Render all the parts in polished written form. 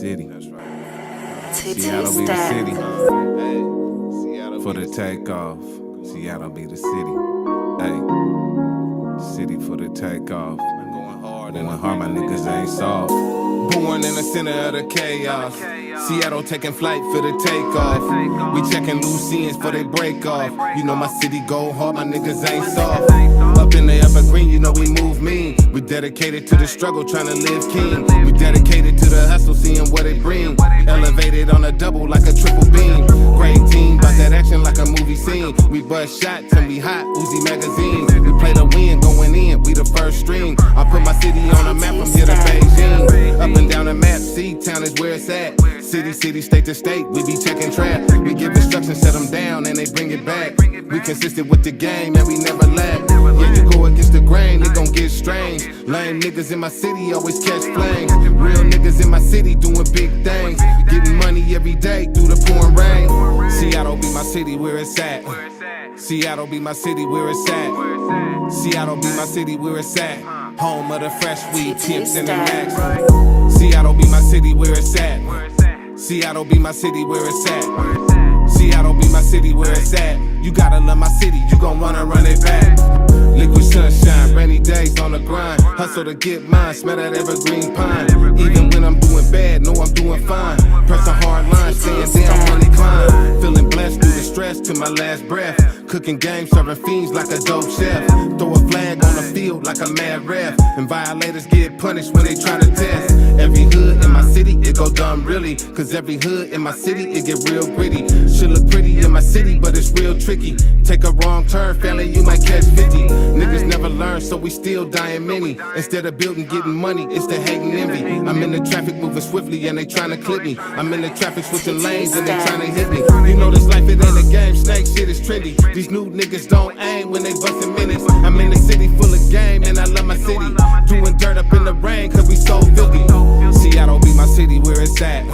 city. That's right. Seattle be the city for the takeoff. Seattle be the city. Hey, city for the takeoff. Going hard, my niggas ain't soft. Born in the center of the chaos. Seattle taking flight for the takeoff. We checking loose ends for they break off. You know my city go hard, my niggas ain't soft. Up in the upper green, you know we move mean. We dedicated to the struggle, trying to live king. We dedicated to the hustle, seeing what it bring. Elevated on a double like a triple beam. Great team, bout that action like a movie scene. We bust shots and we hot, Uzi magazines. We play to win, going in, we the first string. I put my city on the map from here to Beijing. Up and down the map, C-Town is where it's at. City, state to state, we be checking trap. We give instructions, set them down, and they bring it back. We consistent with the game, and we never lack. Yeah, you go against the grain, it gon' get strange. Lame niggas in my city always catch flames. Real niggas in my city doing big things. Getting money every day through the pouring rain. Seattle be my city where it's at. Seattle be my city where it's at. Seattle be my city where it's at. Home of the fresh weed tips and the max. Seattle be my city where it's at. Seattle be my city where it's at. Seattle be my city where it's at. You gotta love my city, you gon' wanna run it back. Liquid sunshine, rainy days on the grind. Hustle to get mine, smell that evergreen pine. Even when I'm doing bad, know I'm doing fine. Press a hard line, staying down on the climb. Feeling blessed through the stress to my last breath. Cooking game, serving fiends like a dope chef. Throw a flag on the field like a mad ref. And violators get punished when they try to test. Every hood in my city, it go dumb really. Cause every hood in my city, it get real gritty. Should look pretty in my city, but it's real tricky. Take a wrong turn, family, you might catch 50. Niggas never learn, so we still dying many. Instead of building, getting money, it's the hate and envy. I'm in the traffic moving swiftly and they tryna clip me. I'm in the traffic switching lanes and they tryna hit me. You know this life, it ain't a game, snake shit is trendy. These new niggas don't aim when they bustin' minutes. I'm in the city full of game and I love my city. Doing dirt up in the rain cause we so filthy. Seattle be my city where it's at.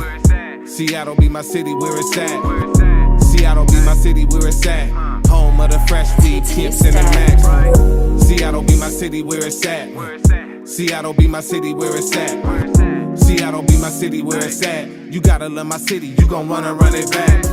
Seattle be my city where it's at. Seattle be my city where it's at. Home of the fresh weed tips and the max. Seattle be my city where it's at. Seattle be my city where it's at. Seattle be my city where it's at. You gotta love my city, you gon' wanna run it back.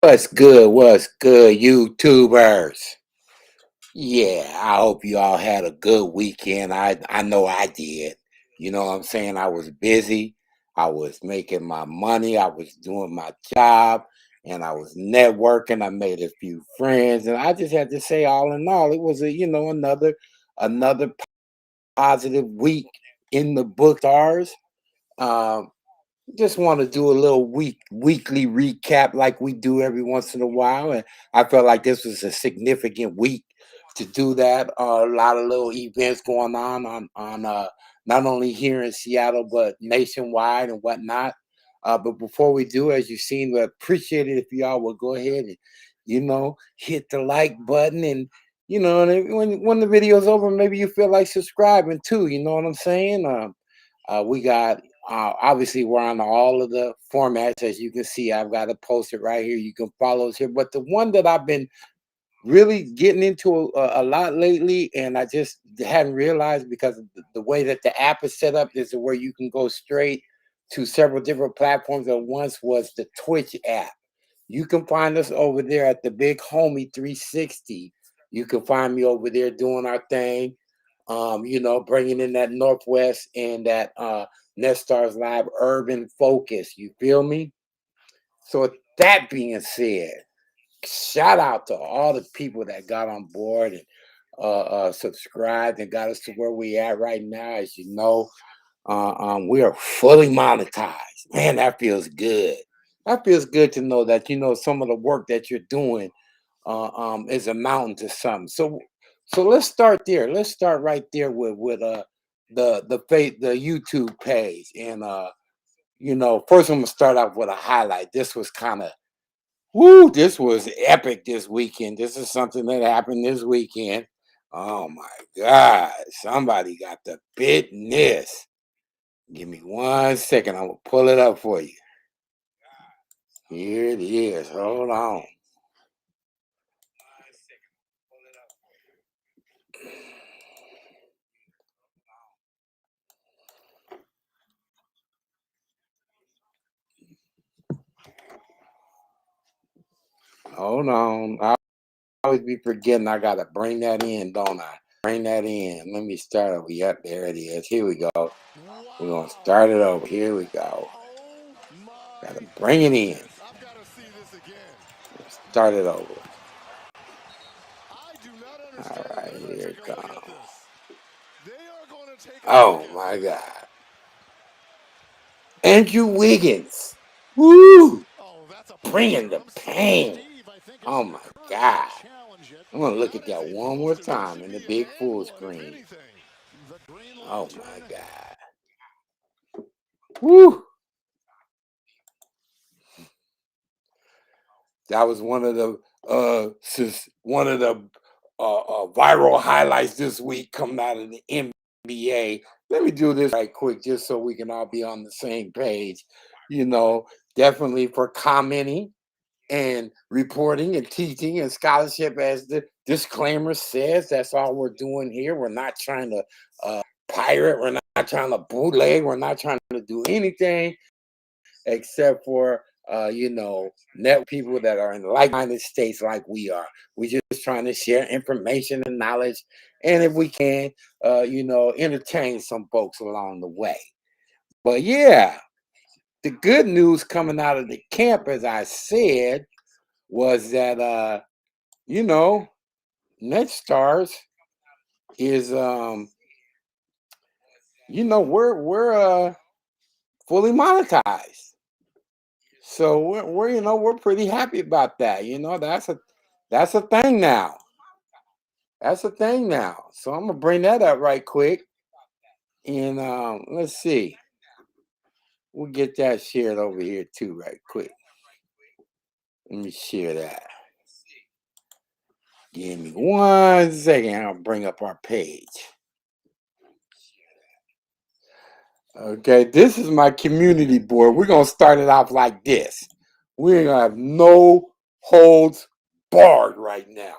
What's good, YouTubers? Yeah, I hope you all had a good weekend. I know I did. You know what I'm saying? I was busy. I was making my money. I was doing my job, and I was networking. I made a few friends, and I just had to say, all in all, it was another positive week in the book. Ours. Um, just want to do a little weekly recap like we do every once in a while, and I felt like this was a significant week to do that. A lot of little events going on not only here in Seattle but nationwide and whatnot. But before we do, as you've seen, we appreciate it if y'all will go ahead and hit the like button, and and when the video's over, maybe you feel like subscribing too. You know what I'm saying? We got obviously we're on all of the formats, as you can see. I've got it posted right here. You can follow us here. But the one that I've been really getting into a lot lately, and I just hadn't realized because of the way that the app is set up, is where you can go straight to several different platforms at once, was the Twitch app. You can find us over there at the Big Homie 360. You can find me over there doing our thing. Bringing in that Northwest and that Nestars Live urban focus. You feel me? So with that being said, shout out to all the people that got on board and subscribed and got us to where we at right now. As you know, we are fully monetized. Man, that feels good. That feels good to know that some of the work that you're doing is amounting to something. So let's start there. Let's start right there with the YouTube page. And first I'm gonna start off with a highlight. This was kind of woo, this was epic this weekend. This is something that happened this weekend. Oh my God. Somebody got the business. Give me 1 second. I'm gonna pull it up for you. Here it is. Hold on. Hold on. I always be forgetting I gotta bring that in, don't I? Bring that in. Let me start over. Yep, there it is. Here we go. We're gonna start it over. Here we go. Gotta bring it in. Start it over. All right, here it comes. Oh my God. Andrew Wiggins. Woo! Bringing the pain. Oh my God. I'm gonna look at that one more time in the big full screen. Oh my God. Woo! That was one of the viral highlights this week coming out of the NBA. Let me do this right quick just so we can all be on the same page. You know, definitely for commenting and reporting and teaching and scholarship, as the disclaimer says. That's all we're doing here. We're not trying to pirate. We're not trying to bootleg. We're not trying to do anything except for net people that are in like-minded states like we are. We're just trying to share information and knowledge, and if we can, entertain some folks along the way. But yeah, the good news coming out of the camp, as I said, was that you know, NetStars is we're fully monetized. So we're pretty happy about that. That's a thing now. That's a thing now. So I'm gonna bring that up right quick, and let's see. We'll get that shared over here too, right quick. Let me share that. Give me 1 second. I'll bring up our page. Okay, this is my community board. We're gonna start it off like this. We're gonna have no holds barred right now.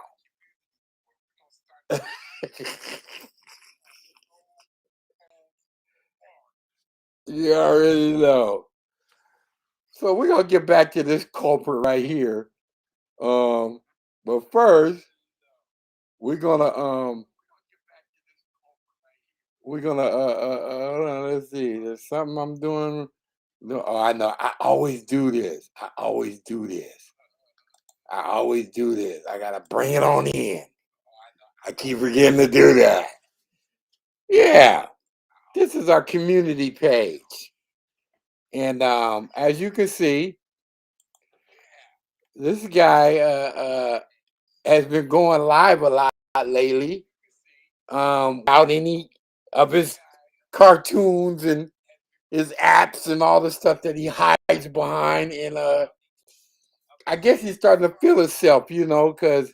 You already know. So we're gonna get back to this culprit right here. Um, but first we're gonna hold on, let's see. There's something I'm doing. No, oh, I know. I always do this. I always do this. I always do this. I gotta bring it on in. I keep forgetting to do that. Yeah, this is our community page, and as you can see, this guy has been going live a lot lately, without any of his cartoons and his apps and all the stuff that he hides behind. And I guess he's starting to feel himself, because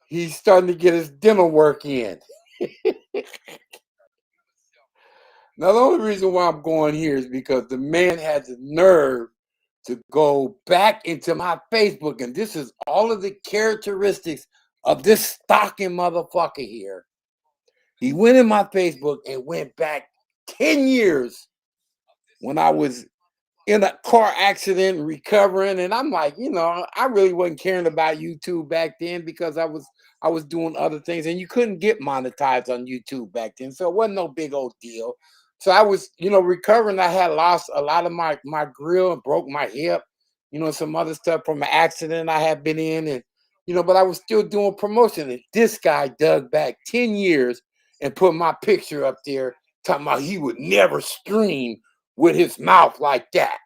he's starting to get his dental work in. Now, the only reason why I'm going here is because the man had the nerve to go back into my Facebook, and this is all of the characteristics of this stalking motherfucker here. He went in my Facebook and went back 10 years when I was in a car accident recovering, and I'm like, I really wasn't caring about YouTube back then because I was doing other things, and you couldn't get monetized on YouTube back then, so it wasn't no big old deal. So I was recovering. I had lost a lot of my grill and broke my hip, some other stuff from an accident I had been in, and but I was still doing promotion, and this guy dug back 10 years and put my picture up there talking about he would never stream with his mouth like that.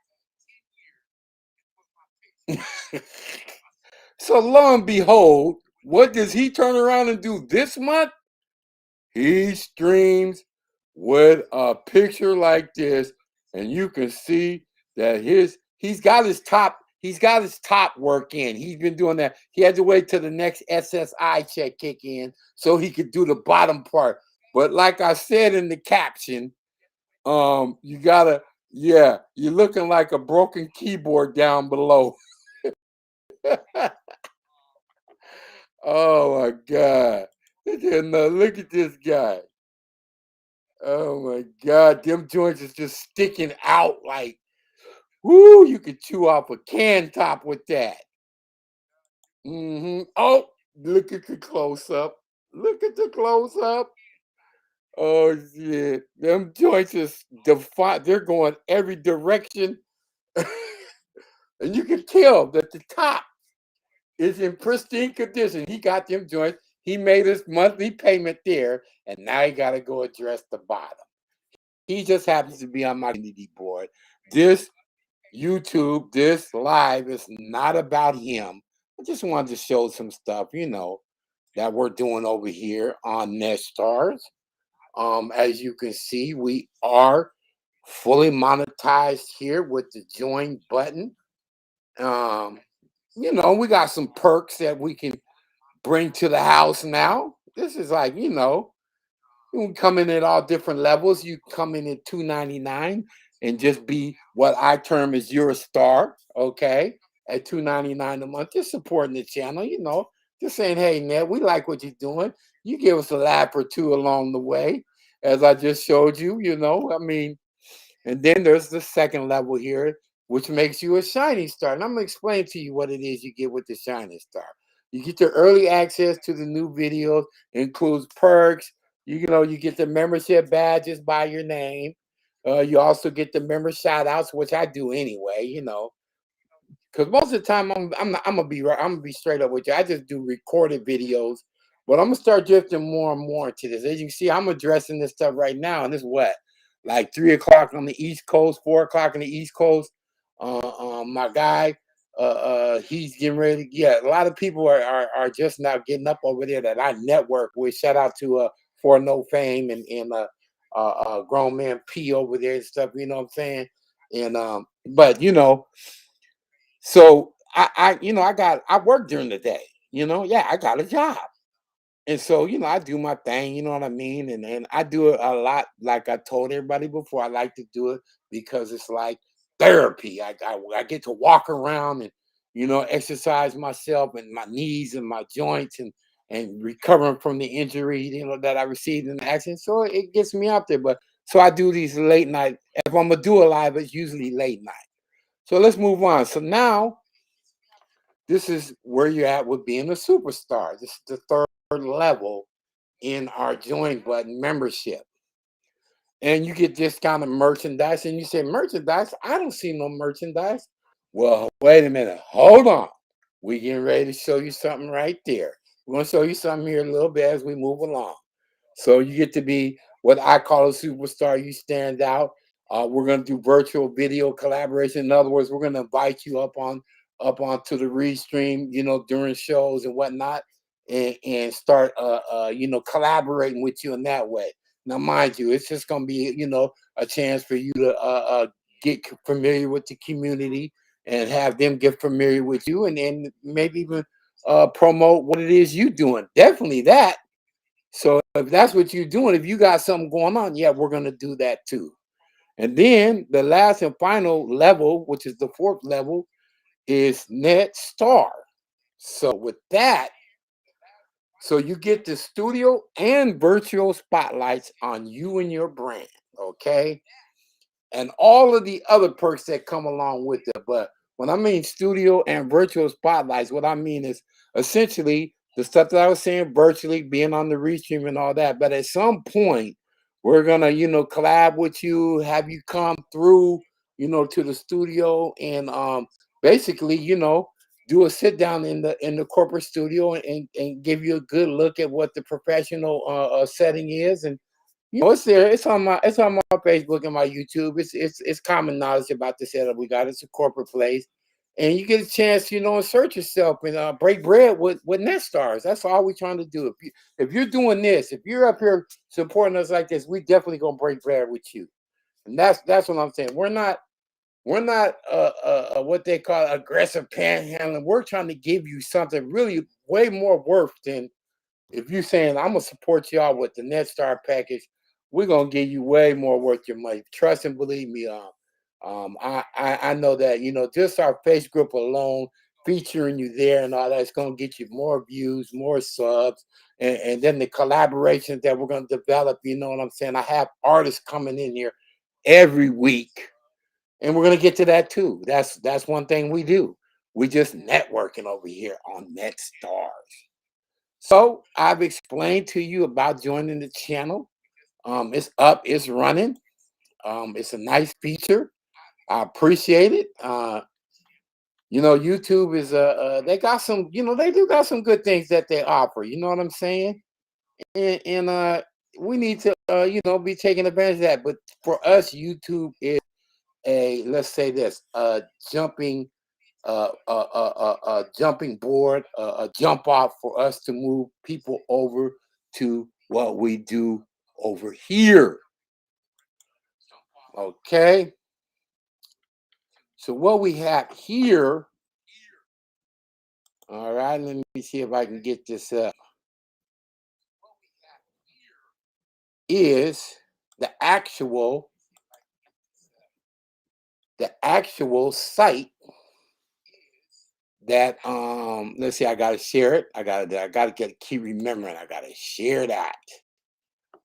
So lo and behold, What does he turn around and do this month? He streams with a picture like this, and you can see that he's got his top work in. He's been doing that. He had to wait till the next SSI check kick in so he could do the bottom part. But like I said in the caption, you gotta, yeah, you're looking like a broken keyboard down below. Oh my God. Look at this guy. Oh my God, them joints is just sticking out like, whoo, you could chew off a can top with that. Oh, look at the close up. Look at the close up. Oh shit. Them joints is they're going every direction. And you can tell that the top is in pristine condition. He got them joints. He made his monthly payment there, and now he got to go address the bottom. He just happens to be on my community board. This YouTube, this live is not about him. I just wanted to show some stuff, that we're doing over here on Nestars. As you can see, we are fully monetized here with the join button. Um, we got some perks that we can bring to the house now. This is like, you can come in at all different levels. You come in at $2.99 and just be what I term as your star, okay? At $2.99 a month, just supporting the channel, just saying, hey, Ned, we like what you're doing. You give us a laugh or two along the way, as I just showed you, I mean, and then there's the second level here, which makes you a Shining Star. And I'm going to explain to you what it is you get with the Shining Star. You get the early access to the new videos, includes perks. You get the membership badges by your name. You also get the member shout outs, which I do anyway, because most of the time I'm gonna be straight up with you. I just do recorded videos, but I'm gonna start drifting more and more into this. As you can see, I'm addressing this stuff right now, and it's what, like 3 o'clock on the East Coast, 4 o'clock on the East Coast. My guy, he's getting ready. Yeah, a lot of people are just now getting up over there that I network with. Shout out to For No Fame and grown man P over there and stuff. You know what I'm saying? And but so I work during the day, yeah, I got a job. And so, I do my thing, you know what I mean? And I do it a lot, like I told everybody before, I like to do it because it's like therapy. I get to walk around and, exercise myself and my knees and my joints and recovering from the injury, that I received in the accident. So it gets me out there. But so I do these late night. If I'm gonna do a live, it's usually late night. So let's move on. So now this is where you're at with being a superstar. This is the third level in our join button membership. And you get this kind of merchandise. And you say, merchandise? I don't see no merchandise. Well, wait a minute. Hold on. We getting ready to show you something right there. We're going to show you something here a little bit as we move along. So you get to be what I call a superstar. You stand out. We're going to do virtual video collaboration. In other words, we're going to invite you up onto the restream, during shows and whatnot, and start collaborating with you in that way. Now, mind you, it's just going to be a chance for you to get familiar with the community and have them get familiar with you, and then maybe even promote what it is you're doing. Definitely that. So if that's what you're doing, if you got something going on, yeah, we're going to do that too. And then the last and final level, which is the fourth level, is Net Star. So with that, so you get the studio and virtual spotlights on you and your brand, okay? And all of the other perks that come along with it. But when I mean studio and virtual spotlights, what I mean is essentially the stuff that I was saying virtually, being on the restream and all that. But at some point, we're gonna, collab with you, have you come through, to the studio and basically, do a sit down in the corporate studio and give you a good look at what the professional setting is. And it's there. It's on my Facebook and my YouTube. It's common knowledge about the setup we got. It's a corporate place, and you get a chance, insert yourself and break bread with net stars. That's all we're trying to do. If you're doing this, if you're up here supporting us like this, we definitely gonna break bread with you. And that's what I'm saying. We're not what they call aggressive panhandling. We're trying to give you something really way more worth than if you're saying I'm gonna support y'all with the NetStar package. We're gonna give you way more worth your money. Trust and believe me. I know that just our face group alone, featuring you there and all that, it's gonna get you more views, more subs, and then the collaborations that we're gonna develop. You know what I'm saying? I have artists coming in here every week, and we're gonna get to that too. That's one thing we do. We just networking over here on NetStars. So I've explained to you about joining the channel. It's up, it's running. It's a nice feature. I appreciate it. YouTube is they got some, they do got some good things that they offer. You know what I'm saying? And we need to, be taking advantage of that. But for us, YouTube is let's say this, jumping jumping board, a jump off for us to move people over to what we do over here. Okay. So what we have here, all right, let me see if I can get this up, is the actual site that let's see, I gotta share it. I gotta keep remembering, I gotta share that.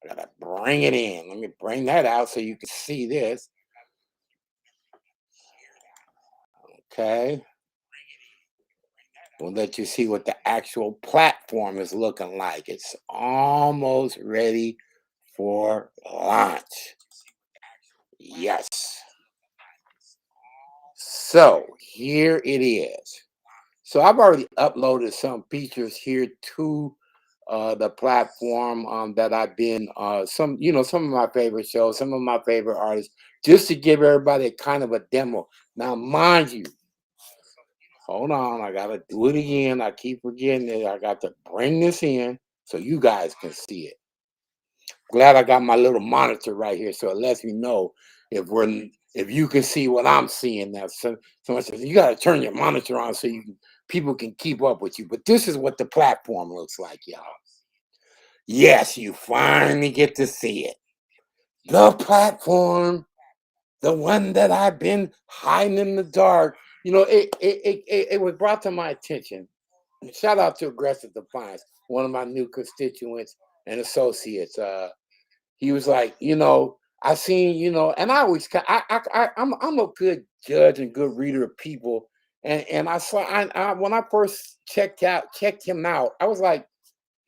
I gotta bring it in. Let me bring that out so you can see this. Okay. We'll let you see what the actual platform is looking like. It's almost ready for launch. Yes. So here it is. So I've already uploaded some features here to the platform that I've been some of my favorite shows, some of my favorite artists, just to give everybody kind of a demo. Now, mind you, hold on, I gotta do it again. I keep forgetting it. I got to bring this in so you guys can see it. Glad I got my little monitor right here, so it lets me know if you can see what I'm seeing now. So much you got to turn your monitor on so people can keep up with you. But this is what the platform looks like, y'all. Yes, you finally get to see it. The platform, the one that I've been hiding in the dark. It was brought to my attention. Shout out to Aggressive Defiance, one of my new constituents and associates. He was like, I seen, and I always, I'm a good judge and good reader of people, and I saw, when I first checked him out, I was like,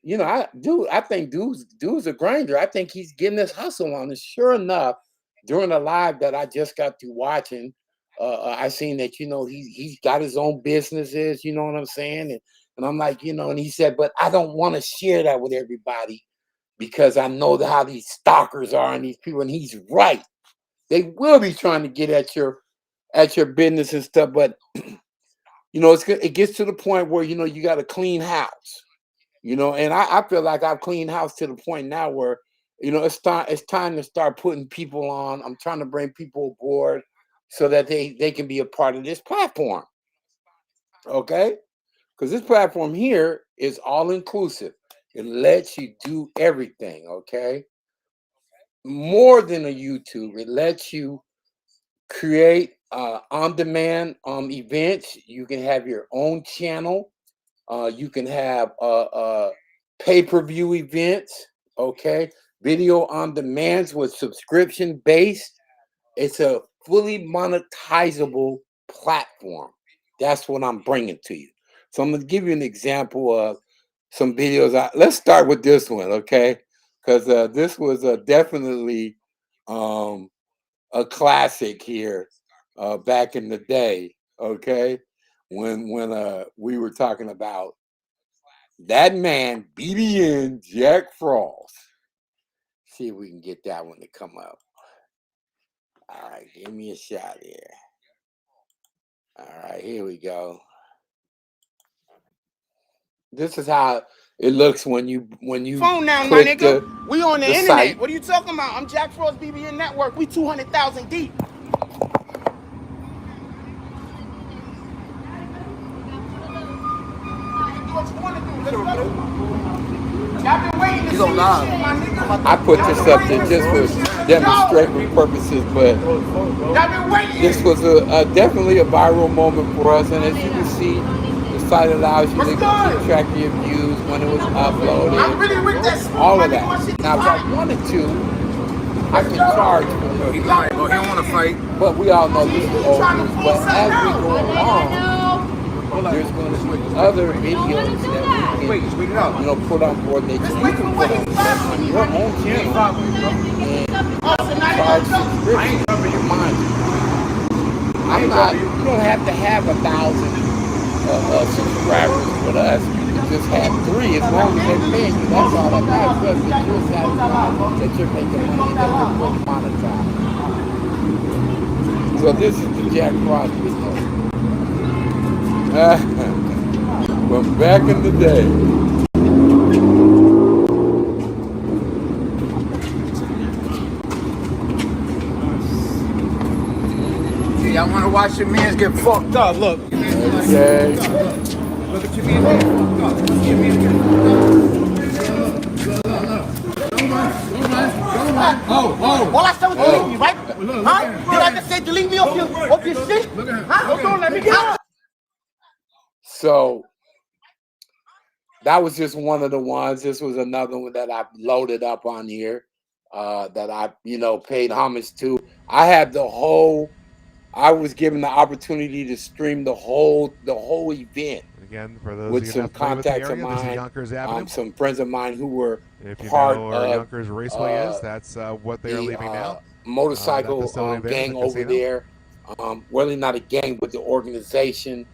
I think dude's a grinder. I think he's getting this hustle on. And sure enough, during the live that I just got to watching, I seen that he's got his own businesses. You know what I'm saying? And I'm like, and he said, but I don't want to share that with everybody because I know how these stalkers are and these people. And he's right. They will be trying to get at your business and stuff. But it gets to the point where you got to clean house. And I feel like I've cleaned house to the point now where it's time to start putting people on. I'm trying to bring people aboard so that they can be a part of this platform. Okay, because this platform here is all inclusive. It lets you do everything. Okay, more than a YouTube, it lets you create on-demand events. You can have your own channel. You can have pay-per-view events, okay? Video on demands with subscription based. It's a fully monetizable platform. That's what I'm bringing to you. So I'm gonna give you an example of some videos. Let's start with this one, okay? Because this was definitely um, a classic here back in the day, okay? When we were talking about that man, BBN Jack Frost. See if we can get that one to come up. All right, give me a shot here. All right, here we go. This is how it looks when you Phone now, my click nigga. We on the internet. site. What are you talking about? I'm Jack Frost BBN Network. We 200,000 deep. What you want to do? Let's go. Y'all been waiting to see this shit, my nigga. I put this up there just for demonstrative purposes, but Y'all been waiting. this was definitely a viral moment for us. And as you can see, the site allows you to keep track of your views when it was uploaded, I'm really with that smooth, all my of nigga. that. My shit Now, if I wanted to, I can charge for this. He lying, bro. He don't want to fight. But we all know this is old news. But as we go along, there's going to be other videos that we can, put on board that you can put on your own channel and charge subscription. Mind you, I'm not. You don't have to have 1,000 subscribers with us. You can just have 3 as long as they're paying you. That's all that matters. That you're satisfied, that you're making money, that you're fully monetized. So this is the Jack Frost video. From back in the day. Y'all want to watch your mans get fucked up? Look. Okay. Look at your man get fucked up. Your man get fucked up. Oh. All I said was delete me, right? Huh? Did I just say delete me off your shit? Huh? Hold on, let me get out. So that was just one of the ones. This was another one that I loaded up on here that I, paid homage to. I had I was given the opportunity to stream the whole event. Again, for those with who some not familiar with the contacts of area, this is mine, Yonkers Avenue. some friends of mine who were if you part know where of Yonkers Raceway is, that's what they are leaving now. Motorcycle gang the over there. Really not a gang, but the organization.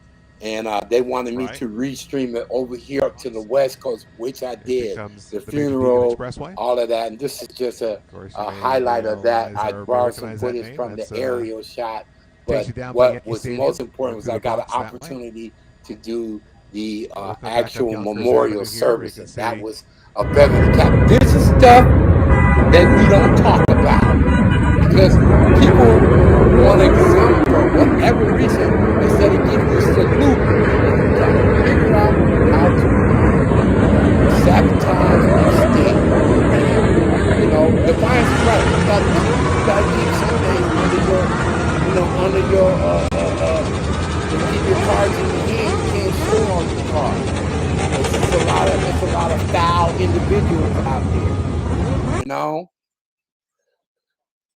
And they wanted me to restream it over here up to the West Coast, which I did. The funeral, all of that. And this is just a highlight of that. I borrowed some footage from the aerial shot. But what was most important was I got an opportunity to do the actual memorial service. And that was a veteran cap. This is stuff that we don't talk about because people want to, for whatever reason, instead of giving you salute, they're trying to figure out how to sabotage the state. And, defiance is right. You got to keep some things under your, to keep your cards in your hand. You can't show all your cards. It's a lot of foul individuals out there.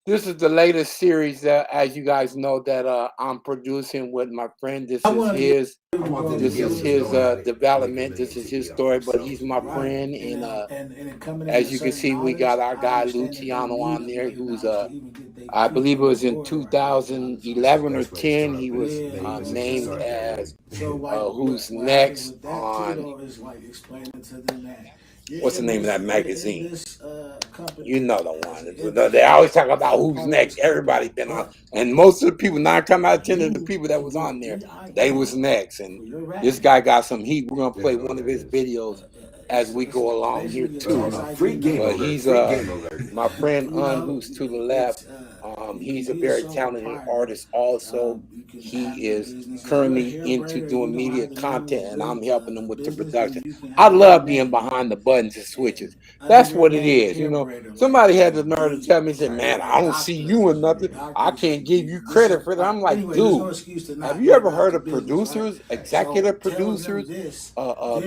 This is the latest series that, as you guys know, that I'm producing with my friend. This is his development. This is his story, but he's my friend. And as you can see, we got our guy Luciano on there, who's I believe it was in 2011 or 10. He was named as Who's Next on what's the name of that magazine? You know the one. They always talk about who's next. Everybody been on, and most of the people, 9 times out of 10 of the people that was on there, they was next. And this guy got some heat. We're gonna play one of his videos as we go along here too. But he's my friend who's to the left. He's a very talented artist also. He is currently into doing media content, and I'm helping him with the production. I love being behind the buttons and switches. That's what it is. Somebody had the nerve to tell me, say, man, I don't see you in nothing. I can't give you credit for that. I'm like, dude, have you ever heard of producers, executive producers,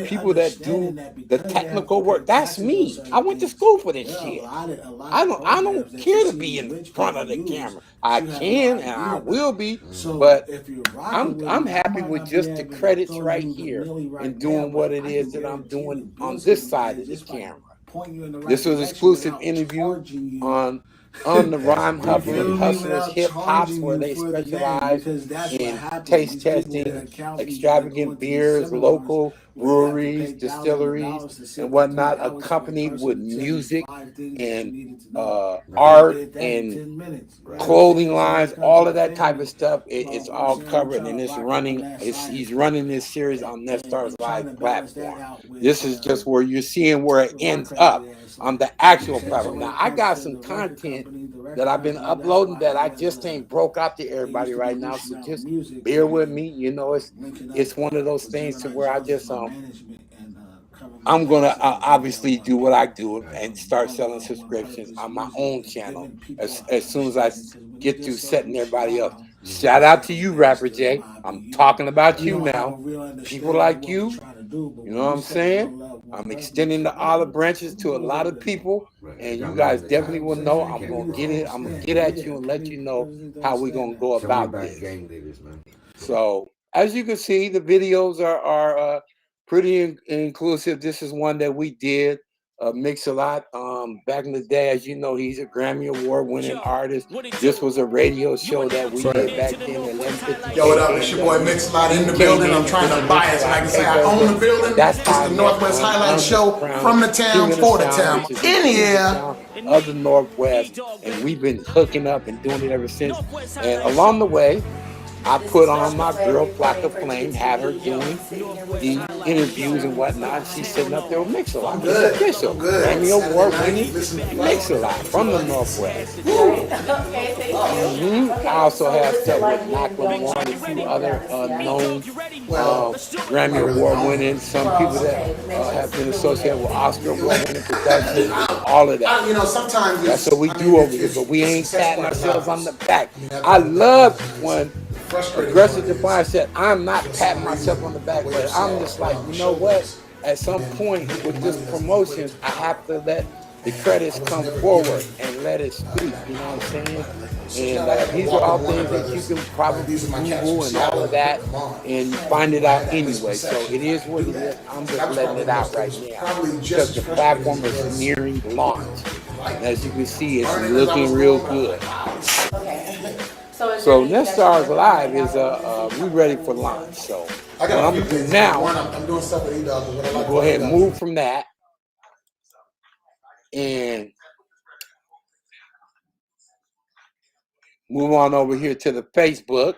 people that do the technical work? That's me. I went to school for this shit. I don't care to be in front of the camera. I can and I will be, but I'm happy with just the credits right here and doing what it is that I'm doing on this side of the camera. This was an exclusive interview on the Rhyme Hustlers Hip Hops, where they specialize in taste testing extravagant beers, local breweries, distilleries, and whatnot, accompanied with music and art and clothing lines, all of that type of stuff. It's all covered, and it's running. He's running this series on Netstar's live platform. This is just where you're seeing where it ends up on the actual platform. Now, I got some content that I've been uploading that I just ain't broke out to everybody right now, so just bear with me. You know, it's one of those things to where I just I'm gonna obviously do what I do and start selling subscriptions on my own channel as soon as I get through setting everybody else. Shout out to you, Rapper J. I'm talking about you now. People like you know what I'm saying? I'm extending the olive branches to a lot of people, and you guys definitely will know. I'm gonna get it. I'm gonna get at you and let you know how we're gonna go about this. So as you can see, the videos are pretty inclusive. This is one that we did. Mix-a-Lot. Back in the day, as you know, he's a Grammy Award-winning artist. This was a radio show that we did back then. 11:50. Yo, what up? It's your boy Mix-a-Lot in the building. I'm trying to buy it so I can say I own the building. That's It's the Northwest Highlight Show from the town for the town. In here. Of the Northwest, and we've been hooking up and doing it ever since. And along the way, I put on my girl Flocka Flame, had her doing the interviews and whatnot. She's sitting up there with Mix-a-Lot. It's official. Grammy Award winning Mix-a-Lot from the Northwest. I also have stuff with Knock Lamar and a few other known Grammy Award winning, some people that have been associated with Oscar Award winning productions, all of that. You know, sometimes that's what we do over here, but we ain't patting ourselves on the back. I love when Aggressive Defiance said, I'm not patting myself on the back, but I'm just like, you know what? At some point with this promotion, I have to let the credits come forward and let it speak, you know what I'm saying? And these are all things that you can probably Google and all of that and find it out anyway. So it is what it is. I'm just letting it out right now because the platform is nearing launch. And as you can see, it's looking real good. So Netstar's Live is we ready for launch. So what I'm gonna do now, I'm doing stuff with go ahead and move from that and move on over here to the Facebook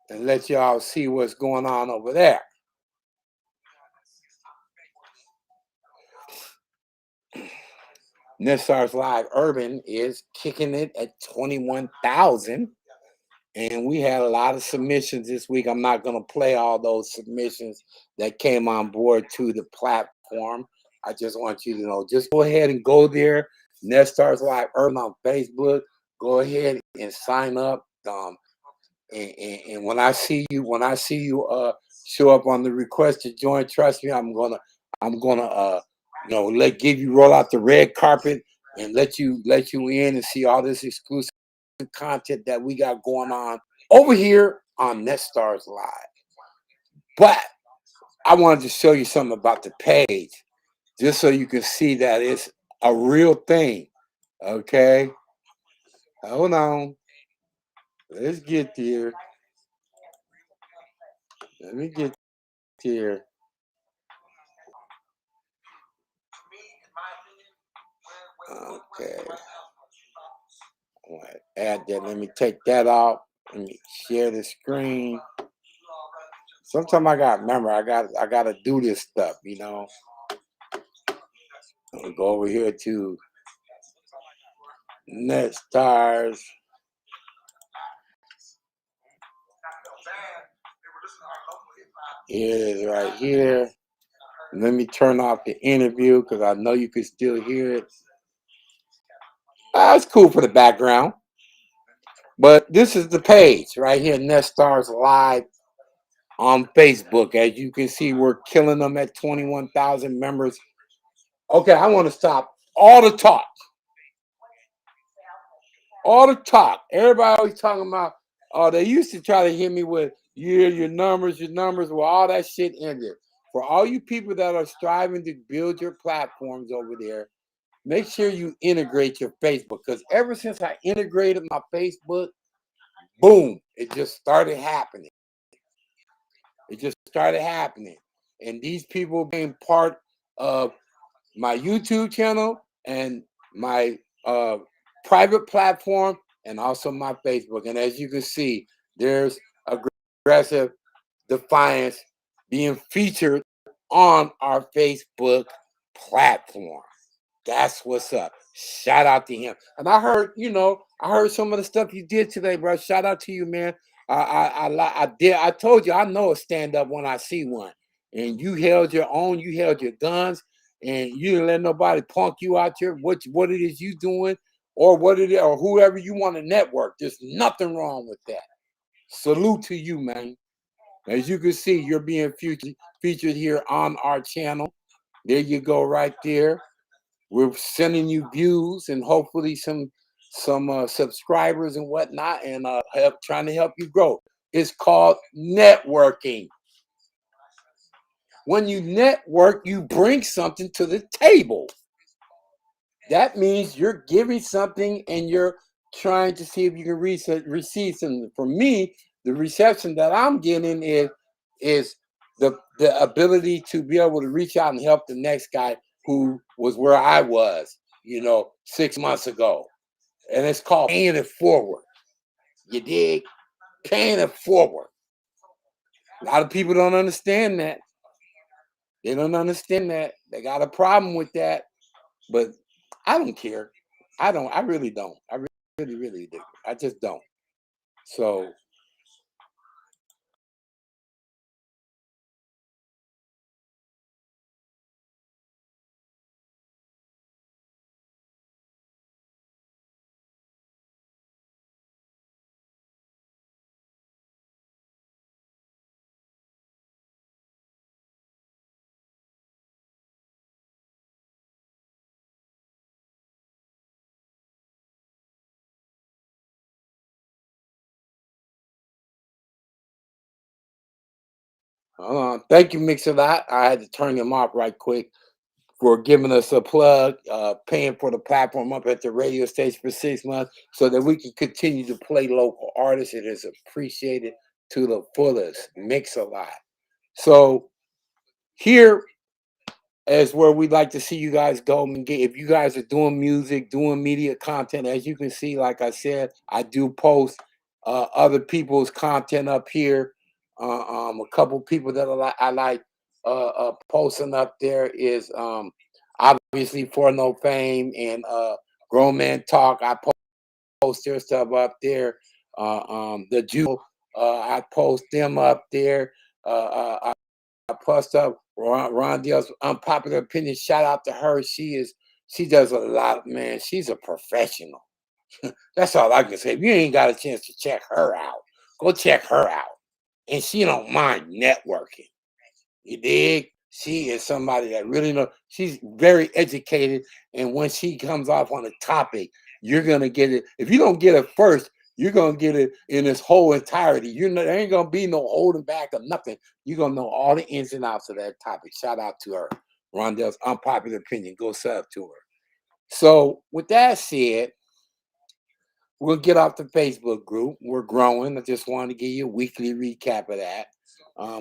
and let y'all see what's going on over there. Netstar's Live Urban is kicking it at 21,000. And we had a lot of submissions this week. I'm not going to play all those submissions that came on board to the platform. I just want you to know, just go ahead and go there. Netstar's Live Urban on Facebook. Go ahead and sign up. And when I see you show up on the request to join, trust me, I'm gonna give you roll out the red carpet and let you in and see all this exclusive content that we got going on over here on Netstar's Live. But I wanted to show you something about the page, just so you can see that it's a real thing. Okay, hold on. Let's get there. Let me get here. Okay. I want to add that. Let me take that off. Let me share the screen. Sometimes I gotta remember I gotta do this stuff, you know. I'm gonna go over here to Netstars. Here it is right here. Let me turn off the interview because I know you can still hear it. It's cool for the background. But this is the page right here, Netstar's Live on Facebook. As you can see, we're killing them at 21,000 members. Okay, I want to stop all the talk. All the talk. Everybody always talking about, they used to try to hit me with, your numbers. Well, all that shit ended. For all you people that are striving to build your platforms over there, make sure you integrate your Facebook. Because ever since I integrated my Facebook, boom, it just started happening. It just started happening. And these people being part of my YouTube channel and my private platform and also my Facebook. And as you can see, there's aggressive defiance being featured on our Facebook platform. That's what's up. Shout out to him. And I heard, I heard some of the stuff you did today, bro. Shout out to you, man. I told you I know a stand up when I see one. And you held your own. You held your guns, and you didn't let nobody punk you out here. What it is you doing, or what it is, or whoever you want to network. There's nothing wrong with that. Salute to you, man. As you can see, you're being featured here on our channel. There you go, right there. We're sending you views and hopefully some subscribers and whatnot, and trying to help you grow. It's called networking. When you network, you bring something to the table. That means you're giving something and you're trying to see if you can receive something. For me, the reception that I'm getting is the ability to be able to reach out and help the next guy who was where I was, 6 months ago. And it's called paying it forward. You dig? Paying it forward. A lot of people don't understand that. They don't understand that. They got a problem with that. But I don't care. I really don't. I really, really do. I just don't. So thank you, Mix-a-Lot. I had to turn him off right quick for giving us a plug, paying for the platform up at the radio station for 6 months so that we can continue to play local artists. It is appreciated to the fullest. Mix-a-Lot. So here is where we'd like to see you guys go and get. If you guys are doing music, doing media content, as you can see, like I said, I do post other people's content up here. A couple people that I like posting up there is obviously For No Fame and Grown Man Talk. I post their stuff up there. The Jew, I post them up there. I post up Rondell's unpopular opinion. Shout out to her. She does a lot, man. She's a professional. That's all I can say. If you ain't got a chance to check her out, go check her out. And she don't mind networking. You dig? She is somebody that really knows. She's very educated, and when she comes off on a topic, you're gonna get it. If you don't get it first, you're gonna get it in its whole entirety. There ain't gonna be no holding back or nothing. You're gonna know all the ins and outs of that topic. Shout out to her, Rondell's unpopular opinion. Go sub to her. So, with that said, we'll get off the Facebook group. We're growing. I just wanted to give you a weekly recap of that.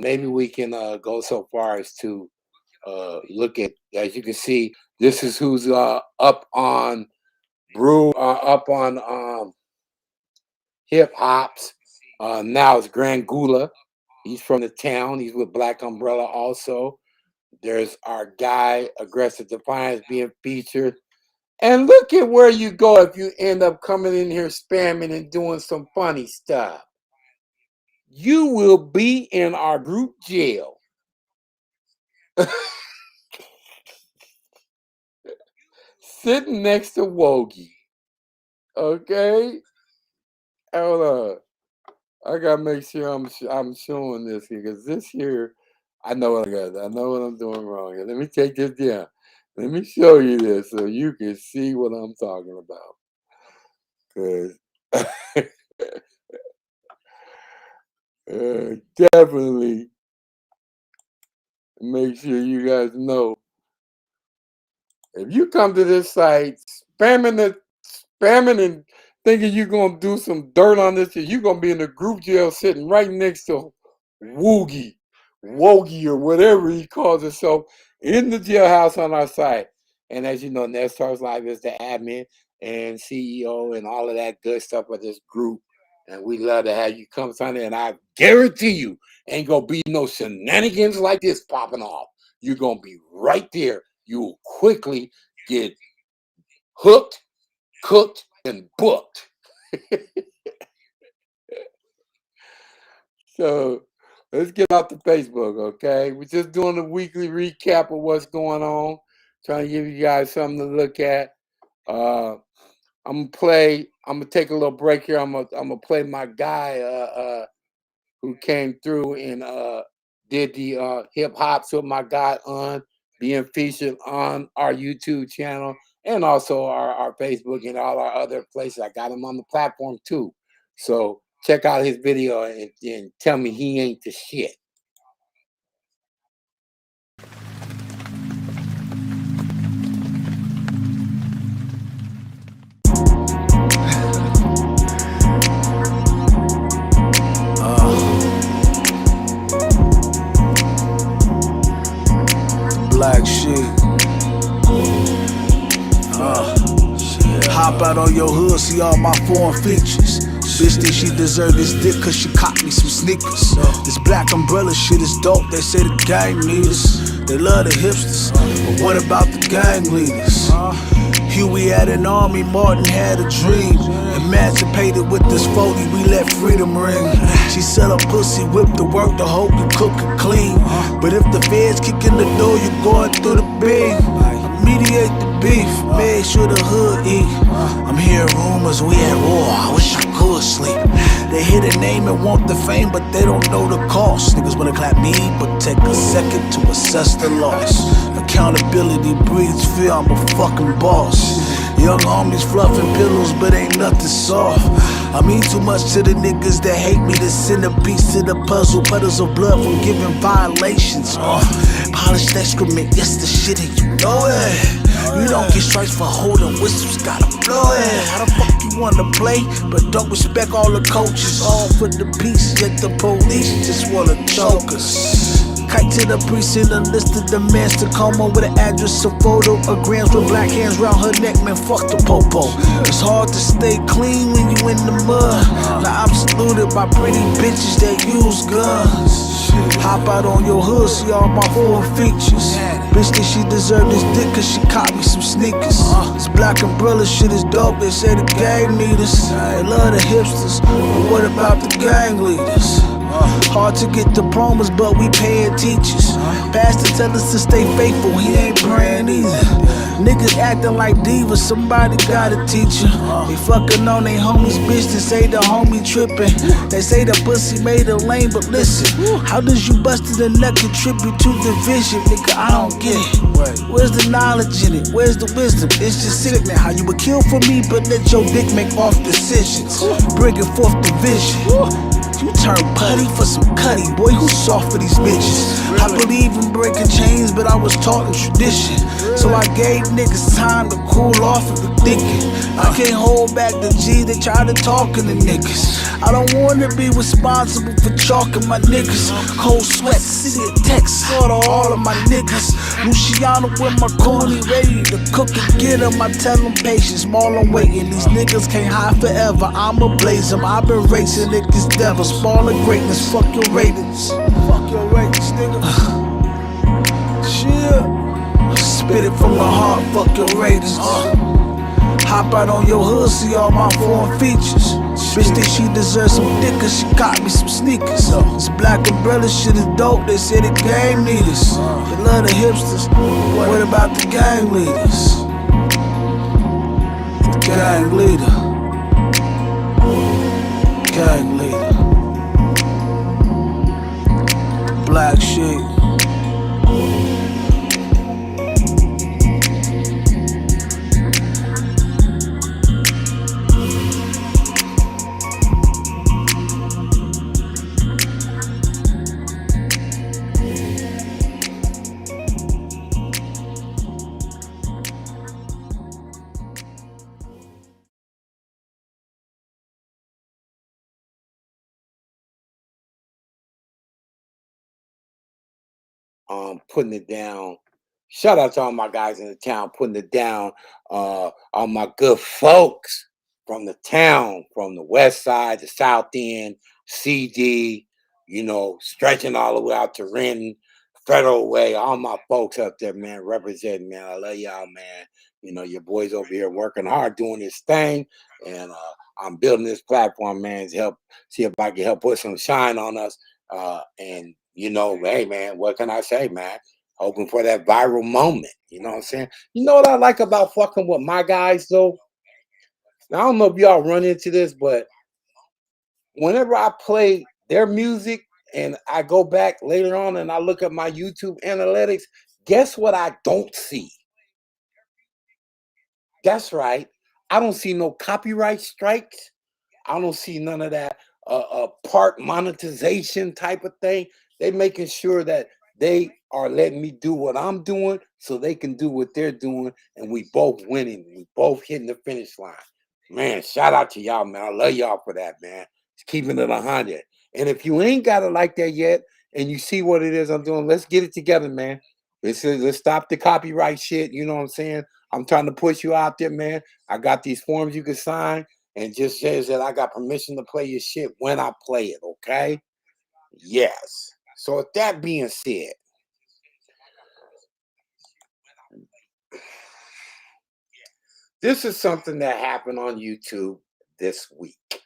Maybe we can go so far as to look at, as you can see, this is who's up on hip hops. Now it's Grand Gula. He's from the town. He's with Black Umbrella also. There's our guy, Aggressive Defiance, being featured. And look at where you go if you end up coming in here spamming and doing some funny stuff. You will be in our group jail. Sitting next to Woggy. Okay? Hold on. I gotta make sure I'm showing this here, because this here, I know what I got. I know what I'm doing wrong here. Let me take this down. Let me show you this so you can see what I'm talking about. Because definitely make sure you guys know, if you come to this site spamming and thinking you're gonna do some dirt on this, you're gonna be in the group jail sitting right next to Woogie. Wogie or whatever he calls himself in the jailhouse on our site. And as you know, Nest Talks Live is the admin and CEO and all of that good stuff of this group. And we love to have you come Sunday. And I guarantee you ain't gonna be no shenanigans like this popping off. You're gonna be right there. You will quickly get hooked, cooked, and booked. So let's get off the Facebook, okay? We're just doing a weekly recap of what's going on, trying to give you guys something to look at. I'm gonna take a little break here. I'm gonna play my guy who came through and did the hip hop with my guy being featured on our YouTube channel and also our Facebook and all our other places. I got him on the platform too. So check out his video and tell me he ain't the shit. Black shit. Hop out on your hood, see all my foreign features. Bitch think she deserve this dick cause she caught me some sneakers. This black umbrella shit is dope, they say the gang need us. They love the hipsters, but what about the gang leaders? Huey had an army, Martin had a dream. Emancipated with this 40, we let freedom ring. She sell a pussy, whip the work to hope you cook it clean. But if the feds kick in the door, you're going through the beam. Mediate the beef, make sure the hood eat. I'm hearing rumors we at war, I wish I could sleep. They hear the name and want the fame, but they don't know the cost. Niggas wanna clap me, but take a second to assess the loss. Accountability breeds fear, I'm a fucking boss. Young homies fluffing pillows, but ain't nothing soft. I mean too much to the niggas that hate me. To send a piece to the puzzle, puddles of blood from giving violations. Polished excrement, yes the shit and you know it. You don't get strikes for holding whistles, gotta blow it. How the fuck you wanna play, but don't respect all the coaches? All for the peace, yet the police just wanna choke us. Kite to the precinct, enlisted demands Tacoma with an address, a photo, a grams with black hands round her neck, man, fuck the popo. It's hard to stay clean when you in the mud. Now I'm saluted by pretty bitches that use guns. Hop out on your hood, see all my foreign features. Bitch think she deserve this dick cause she caught me some sneakers. This black umbrella shit is dope, they say the gang need us. They love the hipsters, but what about the gang leaders? Hard to get diplomas, but we paying teachers. Pastor tell us to stay faithful, he ain't praying either. Niggas acting like divas, somebody gotta teach them. They fucking on they homies, bitch, they say the homie tripping. They say the pussy made a lane, but listen, how does you busted a nut contribute to the vision? Nigga, I don't get it. Where's the knowledge in it? Where's the wisdom? It's just sickening how you would kill for me, but let your dick make off decisions. Bringing forth the vision. You turn putty for some cutty, boy, who's soft for these bitches? I believe in breaking chains, but I was taught in tradition. So I gave niggas time to cool off of the thinking. I can't hold back the G, they try to talk in the niggas. I don't wanna be responsible for chalking my niggas. Cold sweat, city of Texas, order all of my niggas. Luciano with my coolie, ready to cook and get 'em. I tell them patience, small I'm waiting. These niggas can't hide forever, I'ma blaze 'em. I've been racing niggas devils. Smaller greatness, fuck your ratings. Fuck your ratings, nigga. Shit. Spit it from the heart, fuck your ratings. Hop out on your hood, see all my foreign features. Bitch think she deserves some dick cause she caught me some sneakers. This black umbrella shit is dope, they say the gang need us. They love the hipsters, what about the gang leaders? The gang leader. Gang leader. Black shit. putting it down. Shout out to all my guys in the town putting it down. All my good folks from the town, from the west side, the south end, CD, stretching all the way out to Renton, Federal Way, all my folks up there, man, representing, man. I love y'all, man. Your boys over here working hard doing this thing. And I'm building this platform, man, to help see if I can help put some shine on us. And hey, man, what can I say, man? Hoping for that viral moment. You know what I'm saying? You know what I like about fucking with my guys, though? Now, I don't know if y'all run into this, but whenever I play their music and I go back later on and I look at my YouTube analytics, guess what I don't see? That's right. I don't see no copyright strikes. I don't see none of that part monetization type of thing. They making sure that they are letting me do what I'm doing so they can do what they're doing, and we both winning. We both hitting the finish line. Man, shout out to y'all, man. I love y'all for that, man. It's keeping it 100. And if you ain't got it like that yet, and you see what it is I'm doing, let's get it together, man. Let's stop the copyright shit. You know what I'm saying? I'm trying to push you out there, man. I got these forms you can sign and just says that I got permission to play your shit when I play it, okay? Yes. So with that being said, this is something that happened on YouTube this week,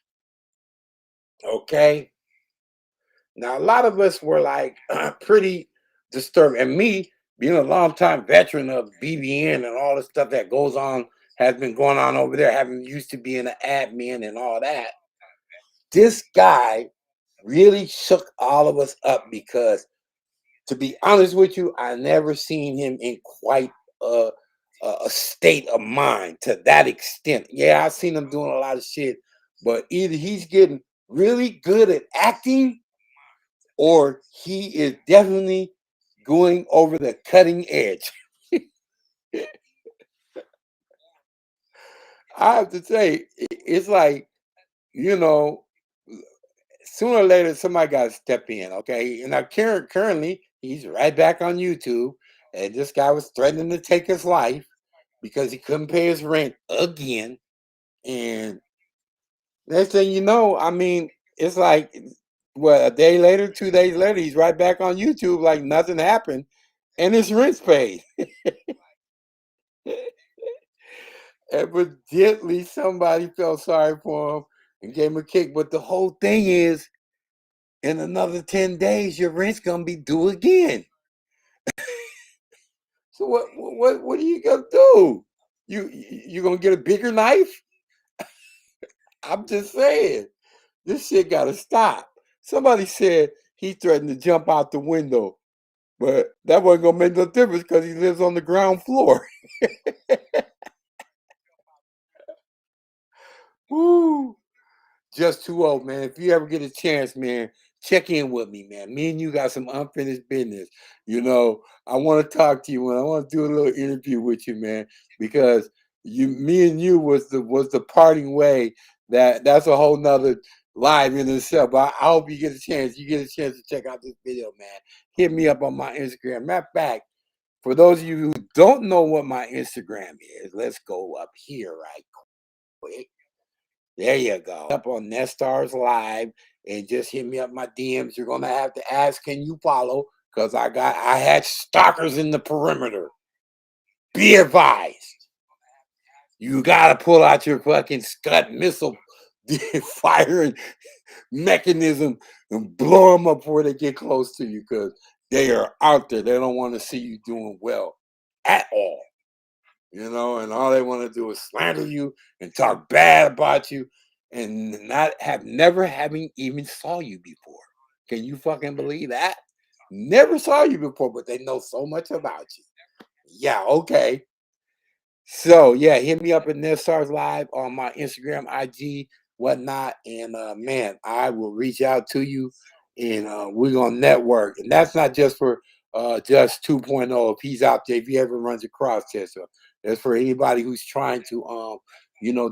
okay? Now, a lot of us were like pretty disturbed. And me, being a long-time veteran of BBN and all the stuff that goes on, has been going on over there, having used to be an admin and all that, this guy really shook all of us up because, to be honest with you, I never seen him in quite a, a state of mind to that extent. Yeah, I've seen him doing a lot of shit, but either he's getting really good at acting or he is definitely going over the cutting edge. I have to say, it's like, you know, sooner or later somebody got to step in, okay? And now currently he's right back on YouTube, and this guy was threatening to take his life because he couldn't pay his rent again. And next thing you know, I mean, it's like, what, a day later, 2 days later, he's right back on YouTube like nothing happened, and his rent's paid. Evidently, somebody felt sorry for him and gave him a kick. But the whole thing is, in another 10 days, your rent's gonna be due again. So what are you gonna do? You gonna get a bigger knife? I'm just saying, this shit gotta stop. Somebody said he threatened to jump out the window, but that wasn't gonna make no difference because he lives on the ground floor. Woo! Just too old, man. If you ever get a chance, man, check in with me, man. Me and you got some unfinished business. I want to talk to you, and I want to do a little interview with you, man, because me and you was the parting way. That's a whole nother live in itself. But I hope you get a chance. You get a chance to check out this video, man. Hit me up on my Instagram. Matter of fact, for those of you who don't know what my Instagram is, let's go up here right quick. There you go. Up on Nestars Live and just hit me up my DMs. You're gonna have to ask, can you follow? Because I had stalkers in the perimeter. Be advised. You gotta pull out your fucking Scud missile firing mechanism and blow them up before they get close to you, because they are out there. They don't want to see you doing well at all. And all they want to do is slander you and talk bad about you and never having even saw you before. Can you fucking believe that? Never saw you before, but they know so much about you. Yeah, okay. So yeah, hit me up at NetStars Live on my Instagram, IG, whatnot, and man, I will reach out to you, and we're gonna network. And that's not just for just 2.0. If he's out there, if he ever runs across this, that's for anybody who's trying to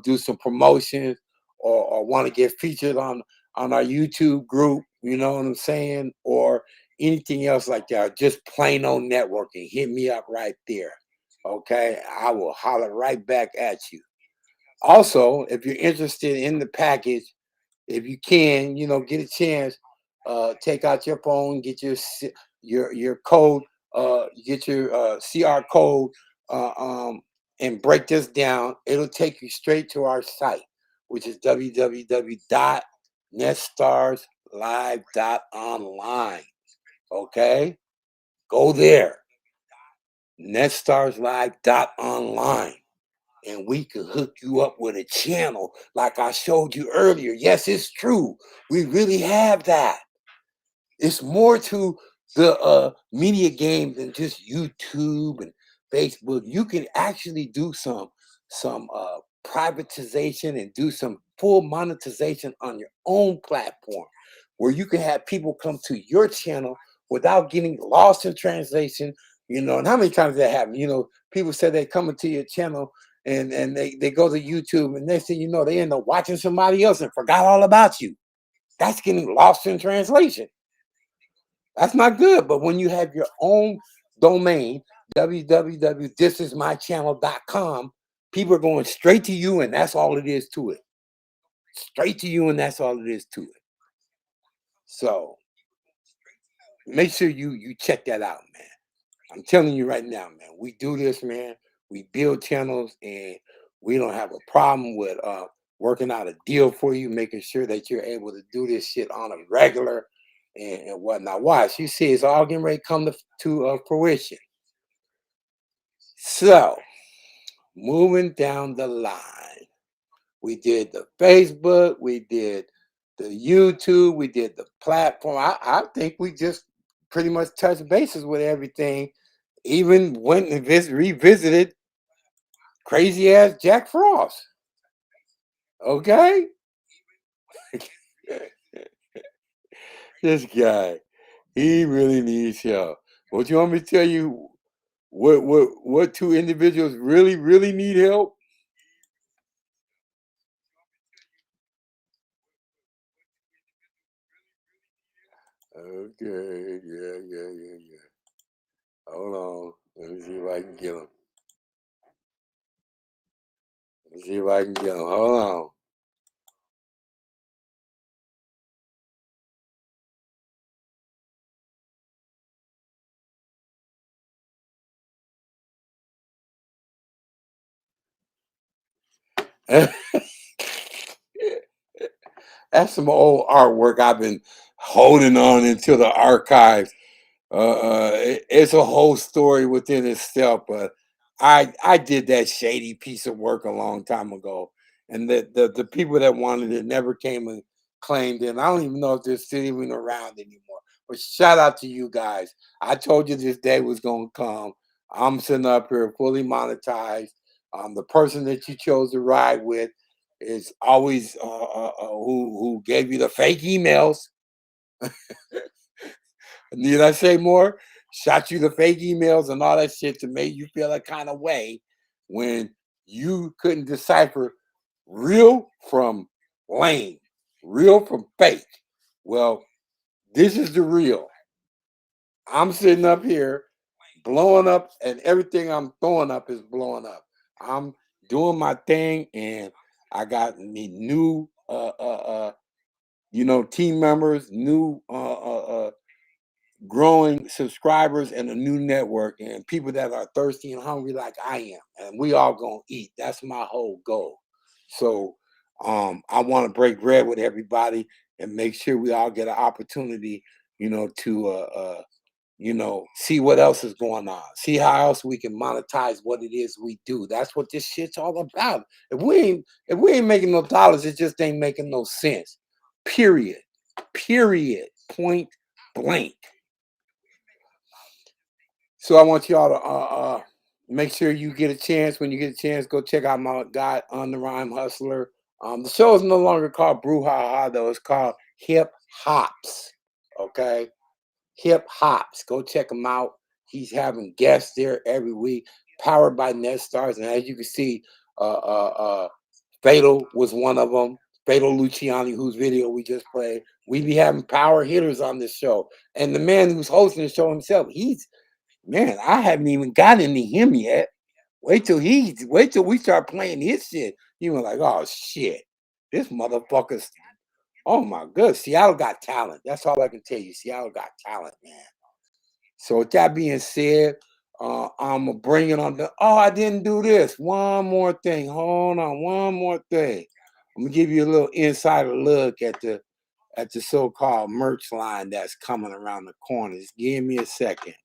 do some promotions or want to get featured on our YouTube group. You know what I'm saying? Or anything else like that, just plain old networking, hit me up right there. Okay, I will holler right back at you. Also, if you're interested in the package, if you can, get a chance, take out your phone, get your code, get your CR code, uh, um, and break this down. It'll take you straight to our site, which is www.netstarslive.online. Okay, go there, netstarslive.online, and we can hook you up with a channel like I showed you earlier. Yes, it's true. We really have that. It's more to the media game than just YouTube and Facebook. You can actually do some privatization and do some full monetization on your own platform, where you can have people come to your channel without getting lost in translation. And how many times that happen? People say they come into your channel and they go to YouTube, and next thing you know, they end up watching somebody else and forgot all about you. That's getting lost in translation. That's not good. But when you have your own domain, www.thisismychannel.com, people are going straight to you, and that's all it is to it. Straight to you, and that's all it is to it. So make sure you check that out, man. I'm telling you right now, man. We do this, man. We build channels, and we don't have a problem with working out a deal for you, making sure that you're able to do this shit on a regular and whatnot. Watch, you see, it's all getting ready to come to fruition. So, moving down the line, we did the Facebook, we did the YouTube, we did the platform. I think we just pretty much touched bases with everything. Even went and revisited crazy ass Jack Frost. Okay, this guy, he really needs help. What you want me to tell you? What two individuals really need help? Okay, yeah. Hold on. Let me see if I can get him. Let me see if I can get him. Hold on. That's some old artwork I've been holding on into the archives. It's a whole story within itself, but I did that shady piece of work a long time ago, and the people that wanted it never came and claimed it. And I don't even know if they're still even around anymore. But shout out to you guys. I told you this day was gonna come. I'm sitting up here fully monetized. The person that you chose to ride with is always who gave you the fake emails. Need I say more? Shot you the fake emails and all that shit to make you feel a kind of way when you couldn't decipher real from lame, real from fake. Well, this is the real. I'm sitting up here blowing up, and everything I'm throwing up is blowing up. I'm doing my thing, and I got me new, team members, new growing subscribers, and a new network, and people that are thirsty and hungry like I am, and we all gonna eat. That's my whole goal. So I want to break bread with everybody and make sure we all get an opportunity, to see what else is going on, see how else we can monetize what it is we do. That's what this shit's all about. If we ain't making no dollars, it just ain't making no sense. Period. Period. Point blank. So I want y'all to make sure you get a chance. When you get a chance, go check out my guy on the Rhyme Hustler. The show is no longer called Brouhaha, though. It's called Hip Hops. Okay, Hip Hops. Go check him out. He's having guests there every week, powered by NetStars. And as you can see, Fatal was one of them. Beto Luciani, whose video we just played. We be having power hitters on this show. And the man who's hosting the show himself, man, I haven't even gotten into him yet. Wait till we start playing his shit. You were like, oh shit, this motherfucker's, oh my god, Seattle got talent. That's all I can tell you. Seattle got talent, man. So with that being said, I'm gonna bring it on the, I didn't do this. One more thing. Hold on, one more thing. I'm gonna give you a little insider look at the so-called merch line that's coming around the corner. Just give me a second.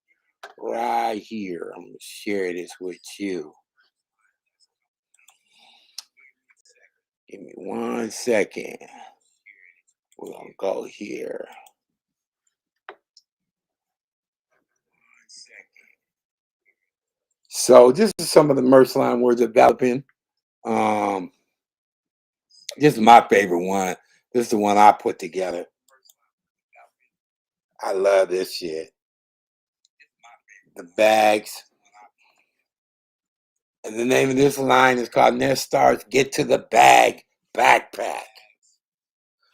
Right here. I'm gonna share this with you. Give me 1 second. We're gonna go here. So this is some of the merch line we're developing. This is my favorite one. This is the one I put together. I love this shit. The bags. And the name of this line is called Nestar's Get to the Bag Backpack.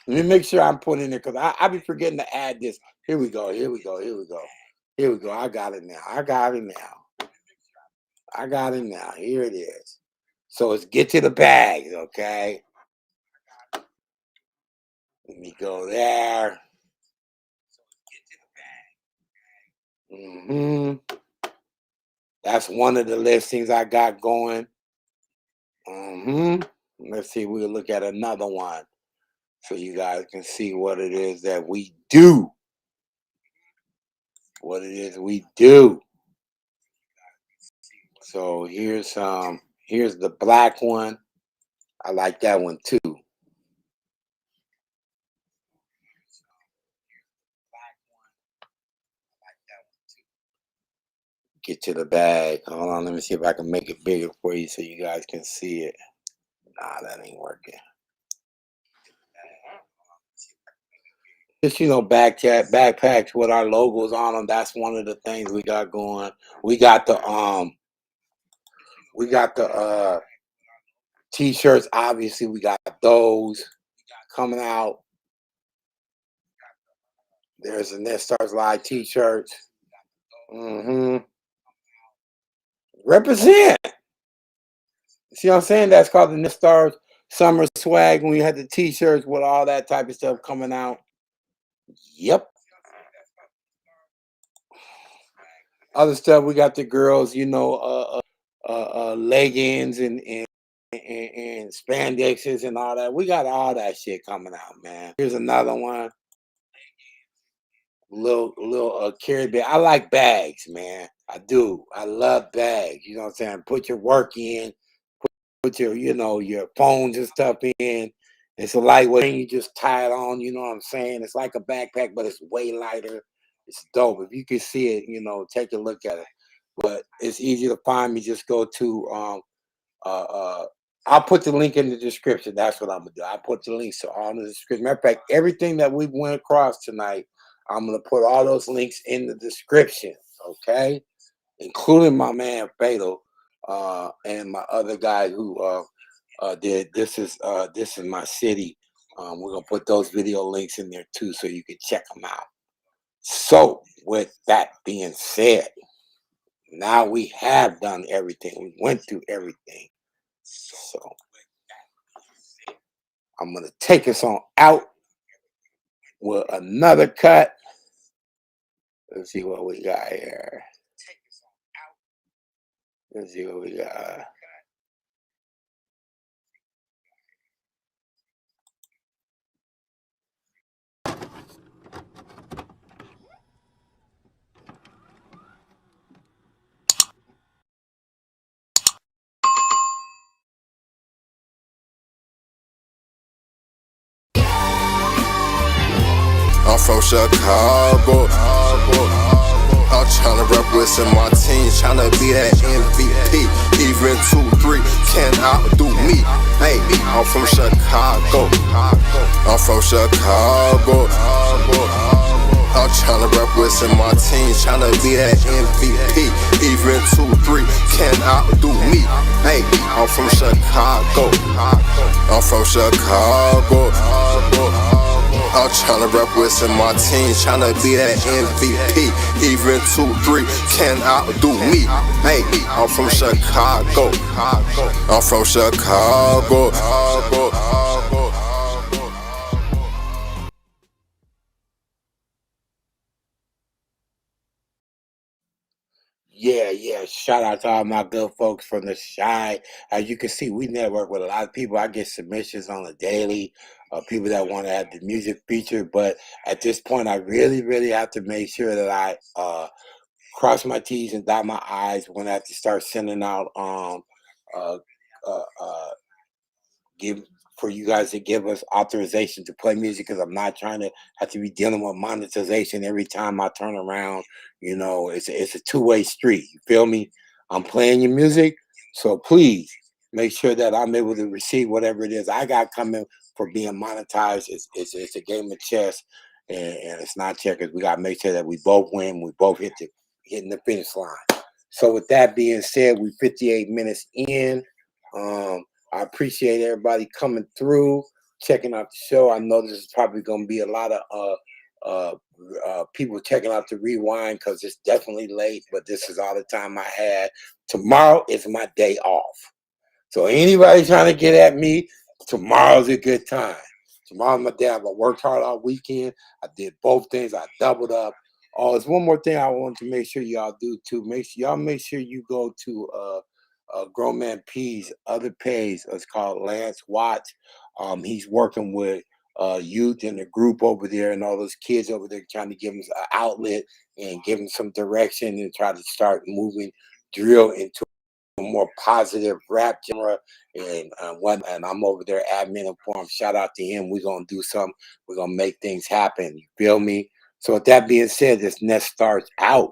Let me make sure I'm putting in there because I be forgetting to add this. Here we go. Here we go. Here we go. Here we go. I got it now. I got it now. I got it now. Here it is. So it's Get to the Bags, okay? Let me go there. That's one of the listings I got going. Let's see. We'll look at another one so you guys can see what it is that we do. What it is we do. So here's the black one. I like that one too. Get to the bag. Hold on, let me see if I can make it bigger for you so you guys can see it. Nah, that ain't working. Just, backpacks with our logos on them. That's one of the things we got going. We got the t-shirts. Obviously, we got those coming out. There's a Nestars Live t-shirts. Represent. See what I'm saying? That's called the Nestars Summer Swag when we had the t-shirts with all that type of stuff coming out. Yep. Other stuff, we got the girls, leggings and spandexes and all that. We got all that shit coming out, man. Here's another one. Little carry bag. I like bags, man. I do. I love bags. You know what I'm saying? Put your work in. Put your, your phones and stuff in. It's a lightweight thing. You just tie it on. You know what I'm saying? It's like a backpack, but it's way lighter. It's dope. If you can see it, take a look at it. But it's easy to find me. Just go to I'll put the link in the description. That's what I'm gonna do. I'll put the links to all in the description. Matter of fact, everything that we went across tonight, I'm gonna put all those links in the description, okay? Including my man Beto, and my other guy who did this is my city. We're gonna put those video links in there too, so you can check them out. So with that being said, now we have done everything. We went through everything. So I'm gonna take us on out with another cut. Let's see what we got here. Let's see what we got. I'm from Chicago. I'm tryna represent my team, tryna be that MVP. Even 2-3 can't outdo me. Hey, I'm from Chicago. I'm from Chicago. I'm tryna represent my team, tryna be that MVP. Even 2-3 can't outdo me. Hey, I'm from Chicago. I'm from Chicago. I'm tryna represent my team, tryna be that MVP. Even 2-3 can't outdo me. Hey, I'm from Chicago. I'm from Chicago. Yeah. Shout out to all my good folks from the Shy. As you can see, we network with a lot of people. I get submissions on a daily, people that want to have the music featured. But at this point, I really have to make sure that I cross my T's and dot my I's when I have to start sending out uh, uh, uh, give for you guys to give us authorization to play music, because I'm not trying to have to be dealing with monetization every time I turn around. You know, it's a two-way street. You feel me? I'm playing your music, so please make sure that I'm able to receive whatever it is I got coming for being monetized. It's a game of chess, and it's not checkers. We got to make sure that we both win. We both hitting the finish line. So with that being said, we 58 minutes in. I appreciate everybody coming through, checking out the show. I know this is probably going to be a lot of people checking out the rewind because it's definitely late, but this is all the time I had. Tomorrow is my day off. So anybody trying to get at me, tomorrow's a good time. Tomorrow's my day. I worked hard all weekend. I did both things. I doubled up. Oh, there's one more thing I want to make sure y'all do too. Make sure you go to Grown Man P's other page. It's called Lance Watts. He's working with youth in the group over there and all those kids over there, trying to give them an outlet and give them some direction and try to start moving drill into a more positive rap genre. And I'm over there admin for him. Shout out to him. We're gonna do something. We're gonna make things happen. You feel me? So with that being said, this Nest starts out.